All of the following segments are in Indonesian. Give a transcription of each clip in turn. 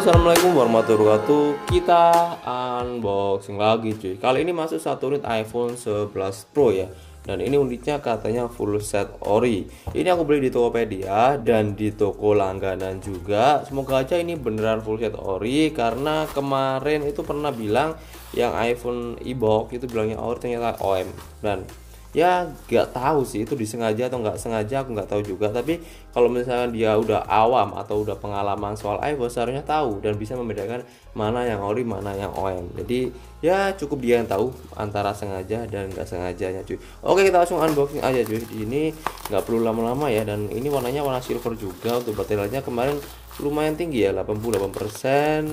Assalamualaikum warahmatullahi wabarakatuh. Kita unboxing lagi cuy. Kali ini masuk satu unit iPhone 11 Pro ya. Dan ini unitnya katanya full set ori. Ini aku beli di Tokopedia dan di toko langganan juga. Semoga aja ini beneran full set ori, karena kemarin itu pernah bilang yang iPhone e-box itu bilangnya ori, ternyata OM. Dan ya nggak tahu sih itu disengaja atau nggak sengaja, aku nggak tahu juga. Tapi kalau misalnya dia udah awam atau udah pengalaman soal iPhone, seharusnya tahu dan bisa membedakan mana yang ori mana yang OM. Jadi ya cukup dia yang tahu antara sengaja dan nggak sengajanya cuy. Oke, kita langsung unboxing aja cuy. Ini nggak perlu lama-lama ya, dan ini warnanya warna silver juga. Untuk baterainya kemarin lumayan tinggi ya, 88%.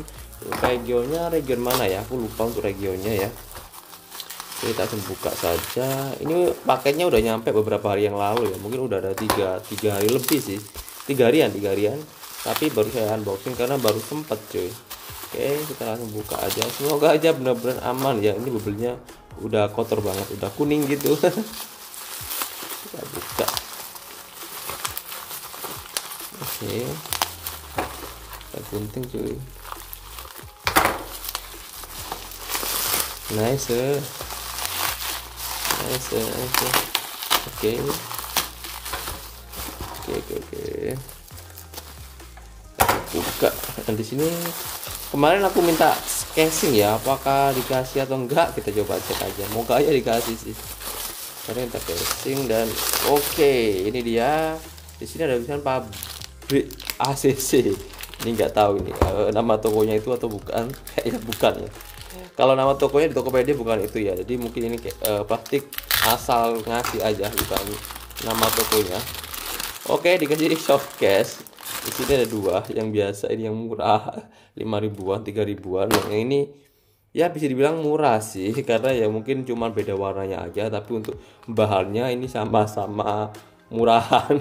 Regionnya region mana ya, aku lupa untuk regionnya ya. Kita langsung buka saja. Ini paketnya udah nyampe beberapa hari yang lalu ya, mungkin udah ada tiga hari lebih sih, tiga harian, tapi baru saya unboxing karena baru sempet cuy. Oke, kita langsung buka aja, semoga aja benar-benar aman ya. Ini bubelnya udah kotor banget, udah kuning gitu. Kita buka. Oke, kita gunting cuy. Nice. Oke. Buka. Dan di sini kemarin aku minta casing ya, apakah dikasih atau enggak, kita coba cek aja. Moga aja dikasih sih. Karena minta casing. Dan oke, ini dia. Di sini ada tulisan pabrik ACC. Ini nggak tahu ini nama tokonya itu atau bukan. Kayaknya bukan ya. Kalau nama tokonya di Tokopedia bukan itu ya, jadi mungkin ini plastik asal ngasih aja, bukan nama tokonya. Oke, dikasih soft case. Di sini ada dua, yang biasa ini yang murah 5 ribuan, 3 ribuan. Yang ini ya bisa dibilang murah sih, karena ya mungkin cuma beda warnanya aja, tapi untuk bahannya ini sama-sama murahan.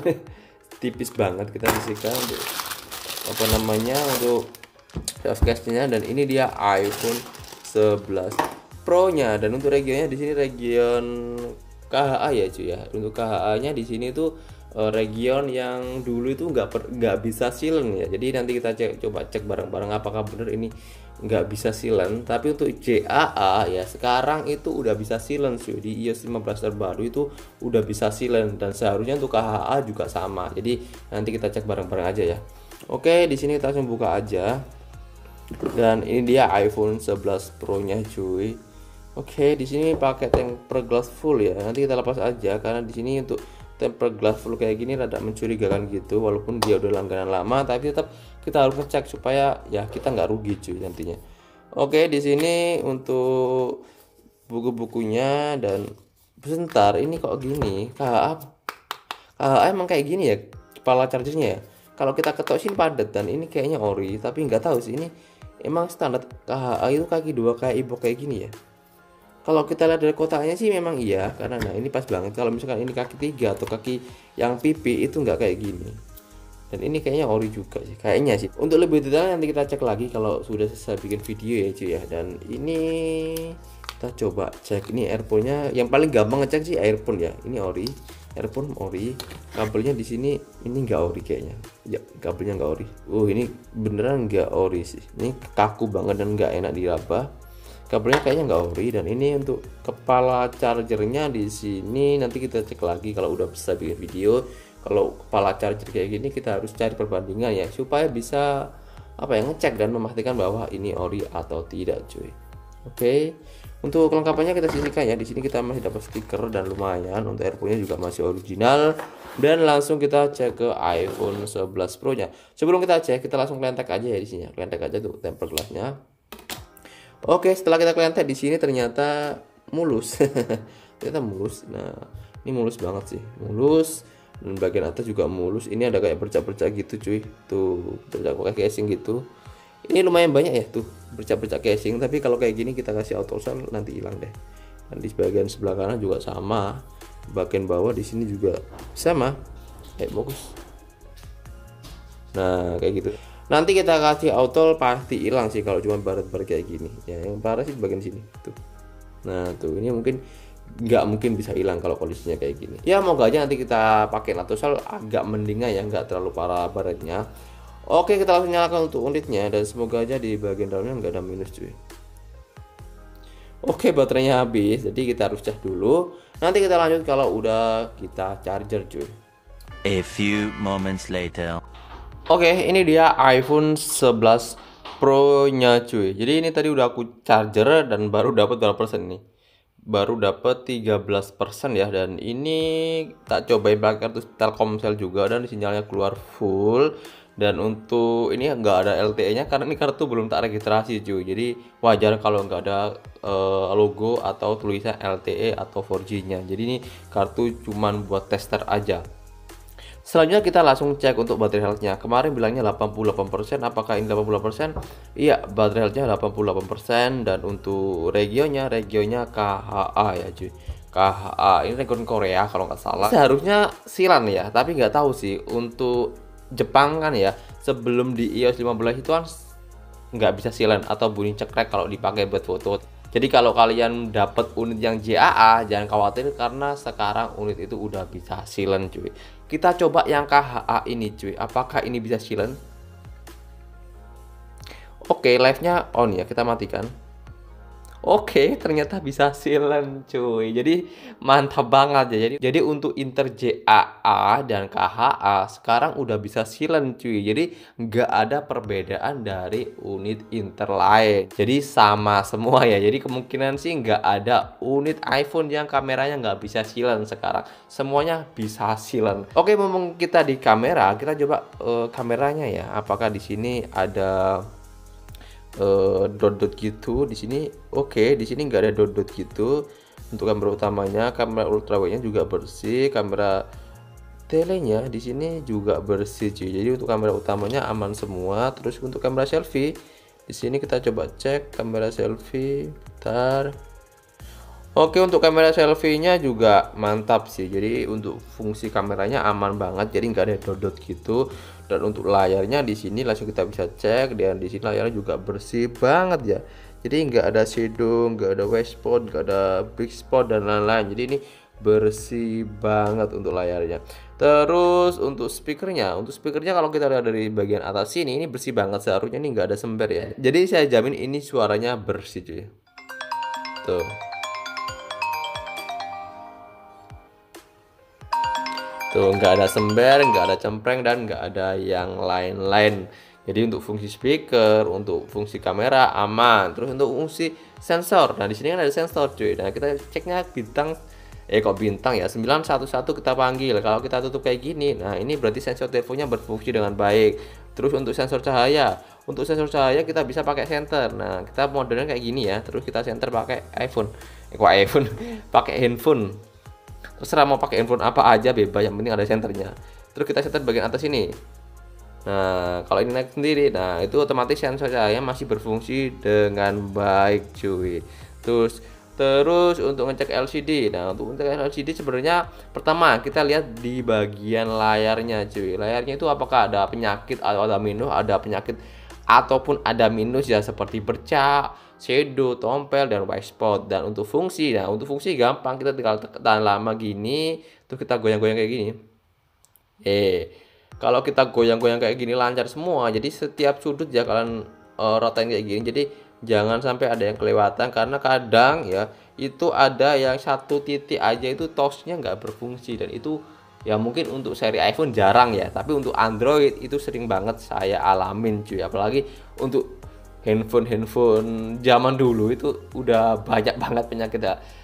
Tipis banget. Kita sisihkan untuk apa namanya, untuk soft case-nya. Dan ini dia iPhone 11 Pro nya, dan untuk regionnya di sini region KHA ya cuy ya. Untuk KHA-nya di sini tuh region yang dulu itu nggak bisa silent ya. Jadi nanti kita coba cek bareng-bareng apakah benar ini nggak bisa silent. Tapi untuk JAA ya sekarang itu udah bisa silent cuy. Di iOS 15 terbaru itu udah bisa silent, dan seharusnya untuk KHA juga sama. Jadi nanti kita cek bareng-bareng aja ya. Oke, di sini kita langsung buka aja. Dan ini dia iPhone 11 Pro nya cuy. Oke, di sini pakai tempered glass full ya. Nanti kita lepas aja, karena di sini untuk tempered glass full kayak gini rada mencurigakan gitu. Walaupun dia udah langganan lama, tapi tetap kita harus ngecek supaya ya kita nggak rugi cuy nantinya. Oke, di sini untuk buku-bukunya. Dan sebentar, ini kok gini? KHA emang kayak gini ya kepala chargernya ya. Kalau kita ketok sini padat, dan ini kayaknya ori, tapi nggak tahu sih ini emang standar KHA itu kaki dua kayak ibu kayak gini ya. Kalau kita lihat dari kotaknya sih memang iya, karena nah ini pas banget. Kalau misalkan ini kaki tiga atau kaki yang pipi itu nggak kayak gini. Dan ini kayaknya ori juga sih, kayaknya sih. Untuk lebih detail nanti kita cek lagi kalau sudah selesai bikin video ya cuy ya. Dan ini kita coba cek ini earphone-nya. Yang paling gampang ngecek sih earphone ya. Ini ori, earphone ori. Kabelnya di sini ini nggak ori kayaknya. Ya, kabelnya nggak ori. Ini beneran nggak ori sih. Ini kaku banget dan nggak enak diraba. Kabelnya kayaknya nggak ori. Dan ini untuk kepala chargernya di sini nanti kita cek lagi kalau udah bisa bikin video. Kalau kepala charger kayak gini kita harus cari perbandingan ya, supaya bisa apa ya, ngecek dan memastikan bahwa ini ori atau tidak cuy. Oke, untuk kelengkapannya kita sisihkan ya. Di sini kita masih dapat stiker dan lumayan. Untuk earphone-nya juga masih original. Dan langsung kita cek ke iPhone 11 Pro nya. Sebelum kita cek, kita langsung kelentek aja ya di sini. Kelentek aja tuh tempered glass-nya. Oke, setelah kita kelentek di sini ternyata mulus. Ternyata mulus. Nah, ini mulus banget sih, mulus. Dan bagian atas juga mulus. Ini ada kayak bercak-bercak gitu cuy. Tuh, bercak pakai casing gitu. Ini lumayan banyak ya tuh bercak-bercak casing. Tapi kalau kayak gini kita kasih auto seal nanti hilang deh. Dan di bagian sebelah kanan juga sama. Bagian bawah di sini juga sama. Bagus. Nah, kayak gitu. Nanti kita kasih auto pasti hilang sih kalau cuma baret-baret kayak gini. Ya, yang parah sih di bagian sini tuh. Nah, tuh ini mungkin nggak mungkin bisa hilang kalau kondisinya kayak gini. Ya moga aja nanti kita pakai Natosal agak mendingan ya, nggak terlalu parah baretnya. Oke, kita langsung nyalakan untuk unitnya dan semoga aja di bagian dalamnya nggak ada minus cuy. Oke, baterainya habis, jadi kita harus cek dulu. Nanti kita lanjut kalau udah kita charger cuy. A few moments later. Oke, ini dia iPhone 11 Pro nya cuy. Jadi ini tadi udah aku charger dan baru dapat berapa persen nih? Baru dapat 13% ya, dan ini tak cobain pakai kartu Telkomsel juga dan sinyalnya keluar full. Dan untuk ini nggak ada LTE-nya karena ini kartu belum tak registrasi cuy. Jadi wajar kalau nggak ada logo atau tulisan LTE atau 4G-nya. Jadi ini kartu cuman buat tester aja. Selanjutnya kita langsung cek untuk baterai health-nya. Kemarin bilangnya 88%, apakah ini 88%? Iya, baterai health-nya 88%. Dan untuk regionnya KHA ya cuy. KHA ini region Korea kalau nggak salah. Seharusnya silan ya, tapi nggak tahu sih. Untuk Jepang kan ya, sebelum di iOS 15 itu kan nggak bisa silan atau bunyi cekrek kalau dipakai buat foto. Jadi kalau kalian dapat unit yang JAA jangan khawatir karena sekarang unit itu udah bisa silent cuy. Kita coba yang KHA ini cuy, apakah ini bisa silent? Oke, live-nya on ya, kita matikan. Oke, ternyata bisa silent cuy. Jadi mantap banget ya. Jadi untuk Inter JAA dan KHA sekarang udah bisa silent cuy. Jadi nggak ada perbedaan dari unit Inter lain. Jadi sama semua ya. Jadi kemungkinan sih nggak ada unit iPhone yang kameranya nggak bisa silent sekarang. Semuanya bisa silent. Oke, mumpung kita di kamera, kita coba kameranya ya. Apakah di sini ada dot-dot gitu di sini? Oke, di sini nggak ada dot-dot gitu. Untuk kamera utamanya, kamera ultrawide-nya juga bersih, kamera telenya di sini juga bersih cuy. Jadi untuk kamera utamanya aman semua. Terus untuk kamera selfie di sini kita coba cek kamera selfie. Bentar. Oke, untuk kamera selfie-nya juga mantap sih. Jadi untuk fungsi kameranya aman banget, jadi nggak ada dot-dot gitu. Dan untuk layarnya di sini langsung kita bisa cek, dan di sini layarnya juga bersih banget ya. Jadi nggak ada shadow, nggak ada white spot, nggak ada big spot dan lain-lain. Jadi ini bersih banget untuk layarnya. Terus untuk speakernya kalau kita lihat dari bagian atas sini ini bersih banget, seharusnya ini nggak ada sember ya. Jadi saya jamin ini suaranya bersih cuy. Tuh. Tuh, nggak ada sember, nggak ada cempreng, dan nggak ada yang lain-lain. Jadi untuk fungsi speaker, untuk fungsi kamera aman. Terus untuk fungsi sensor, nah di sini kan ada sensor cuy. Nah kita ceknya bintang, kok bintang ya, 911 kita panggil. Kalau kita tutup kayak gini, nah ini berarti sensor teleponnya berfungsi dengan baik. Terus untuk sensor cahaya kita bisa pakai senter. Nah kita modelnya kayak gini ya. Terus kita senter pakai iPhone, pakai handphone. Terserah mau pakai handphone apa aja bebas, yang penting ada senternya. Terus kita senter bagian atas ini. Nah kalau ini naik sendiri, nah itu otomatis sensor cahaya masih berfungsi dengan baik cuy. Terus untuk ngecek LCD, nah untuk ngecek LCD sebenarnya pertama kita lihat di bagian layarnya cuy. Layarnya itu apakah ada penyakit atau ada penyakit ataupun ada minus ya, seperti bercak, shadow, tompel, dan white spot. Dan untuk fungsi, nah untuk fungsi gampang, kita tinggal tekan lama gini, terus kita goyang-goyang kayak gini. Kalau kita goyang-goyang kayak gini lancar semua. Jadi setiap sudut ya kalian rotain kayak gini. Jadi jangan sampai ada yang kelewatan, karena kadang ya itu ada yang satu titik aja itu touchnya nggak berfungsi, dan itu ya mungkin untuk seri iPhone jarang ya, tapi untuk Android itu sering banget saya alamin cuy. Apalagi untuk handphone zaman dulu itu udah banyak banget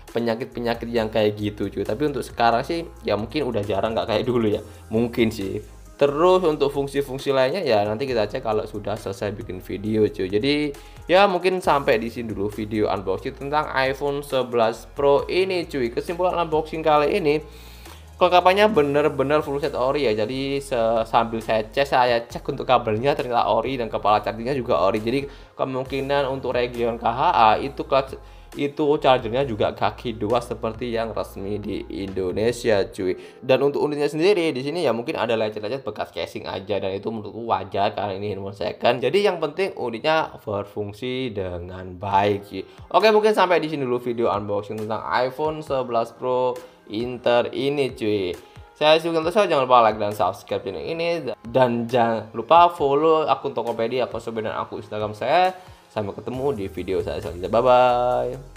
penyakit yang kayak gitu cuy. Tapi untuk sekarang sih ya mungkin udah jarang, nggak kayak dulu ya, mungkin sih. Terus untuk fungsi-fungsi lainnya ya nanti kita cek kalau sudah selesai bikin video cuy. Jadi ya mungkin sampai di sini dulu video unboxing tentang iPhone 11 Pro ini cuy. Kesimpulan unboxing kali ini, kelengkapannya bener-bener full set ori ya. Jadi sambil saya cek untuk kabelnya ternyata ori, dan kepala chargingnya juga ori. Jadi kemungkinan untuk region KHA itu chargernya juga kaki 2 seperti yang resmi di Indonesia cuy. Dan untuk unitnya sendiri di sini ya mungkin ada lecet-lecet bekas casing aja, dan itu menurutku wajar karena ini handphone second. Jadi yang penting unitnya berfungsi dengan baik cuy. Oke, mungkin sampai di sini dulu video unboxing tentang iPhone 11 Pro Inter ini cuy. Saya Sugianto, jangan lupa like dan subscribe channel ini, dan jangan lupa follow akun Tokopedia, Kosobe, dan akun Instagram saya. Sampai ketemu di video saya selanjutnya. Bye bye.